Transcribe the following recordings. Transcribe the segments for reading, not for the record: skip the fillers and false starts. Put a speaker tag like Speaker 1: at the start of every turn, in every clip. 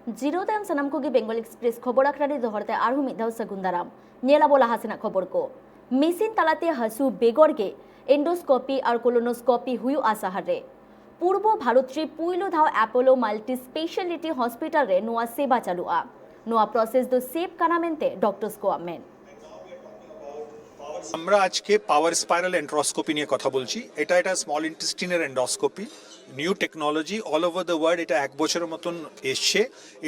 Speaker 1: Jirodam sanamkogi Bengal Express Koborakrani Dohorte Arhumi Dau Sagundaram. Niela bola hasina Koborko. Misin Talate Hasu Begorge, endoscopy or colonoscopy Huyu Asahare. Purbo Bharotri Puilo Dhao Apollo Multi Speciality Hospital Re Noa Seba Chalua. Noa process do save Kanamente, doctors ko amen.
Speaker 2: আমরা আজকে পাওয়ার spiral endoscopy নিয়ে কথা বলছি। এটা small ইন্টেস্টিনের endoscopy, new technology, all over the world এটা 1 বছরের মতন এসছে।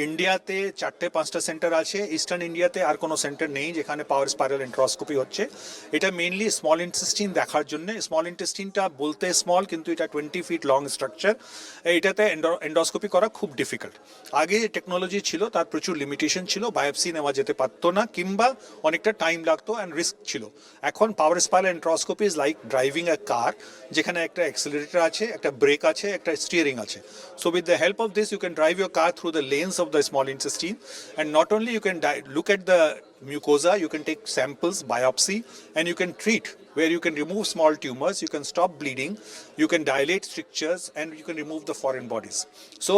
Speaker 2: ইন্ডিয়াতে 4-5টা সেন্টার আছে, ইস্টার্ন ইন্ডিয়াতে আর কোনো সেন্টার নেই যেখানে পাওয়ার স্পাইরাল এন্ডোস্কোপি হচ্ছে। এটা মেইনলি স্মল ইন্টেস্টিন দেখার জন্য। স্মল ইন্টেস্টিনটা বলতে স্মল, কিন্তু এটা 20 ফিট লং স্ট্রাকচার। এটাতে এন্ডোস্কোপি করা খুব ডিফিকাল্ট। আগে যে টেকনোলজি ছিল তার প্রচুর লিমিটেশন ছিল, বায়োপসি নেওয়া যেতে পারতো না কিংবা অনেকটা টাইম লাগতো অ্যান্ড রিস্ক ছিল। এখন power spiral endoscopy is like driving a car, যেখানে একটা অ্যাক্সিলারেটর আছে, একটা ব্রেক আছে, একটা স্টিয়ারিং আছে। So with the help of this you can drive your car through the lanes of the small intestine, and not only you can look at the mucosa, you can take samples, biopsy, and you can treat, where you can remove small tumors, you can stop bleeding, you can dilate strictures, and you can remove the foreign bodies. So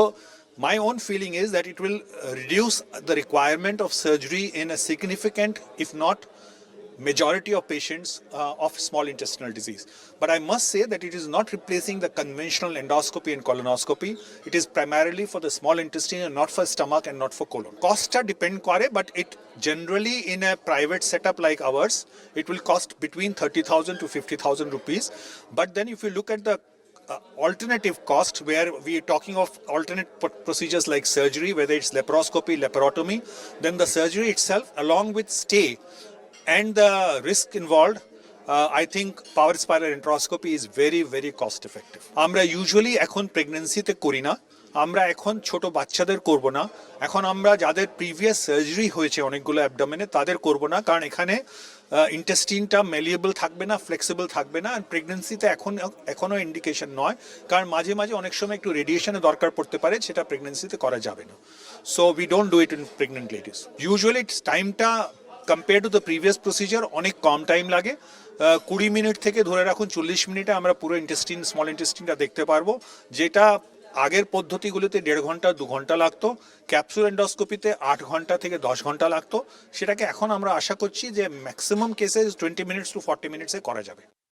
Speaker 2: my own feeling is that it will reduce the requirement of surgery in a significant, if not majority of patients of small intestinal disease. But I must say that it is not replacing the conventional endoscopy and colonoscopy. It is primarily for the small intestine and not for stomach and not for colon. Cost depend kore, but it generally in a private setup like ours, it will cost between 30,000 to 50,000 rupees. But then if you look at the alternative cost, where we are talking of alternate procedures like surgery, whether it's laparoscopy, laparotomy, then the surgery itself along with stay and the risk involved, I think power spiral enteroscopy is very, very cost effective. আমরা usually এখন প্রেগন্যান্সিতে করি না, আমরা এখন ছোট বাচ্চাদের করব না, এখন আমরা যাদের প্রিভিয়াস সার্জারি হয়েছে অনেকগুলো অ্যাবডোমেনে তাদের করব না, কারণ এখানে ইন্টেস্টিনটা মেলিয়েবল থাকবে না, ফ্লেক্সিবল থাকবে না। প্রেগন্যান্সিতে এখনো ইন্ডিকেশন নয়, কারণ মাঝে মাঝে অনেক সময় একটু রেডিয়েশনের দরকার পড়তে পারে, সেটা প্রেগন্যান্সিতে করা যাবে না। So we don't do it in pregnant ladies. Usually টাইমটা compare to the previous procedure অনেক কম টাইম লাগে। 20 মিনিট থেকে ধরে রাখুন 40 মিনিটে আমরা পুরো ইন্টেস্টিন, স্মল ইন্টেস্টিনটা দেখতে পারবো, যেটা আগের পদ্ধতিগুলোতে 1.5 ঘন্টা 2 ঘন্টা লাগতো। ক্যাপসুল এন্ডোস্কোপিতে 8 ঘন্টা থেকে 10 ঘন্টা লাগতো। সেটাকে এখন আমরা আশা করছি যে ম্যাক্সিমাম কেসে 20 মিনিটস টু 40 মিনিটসে করা যাবে।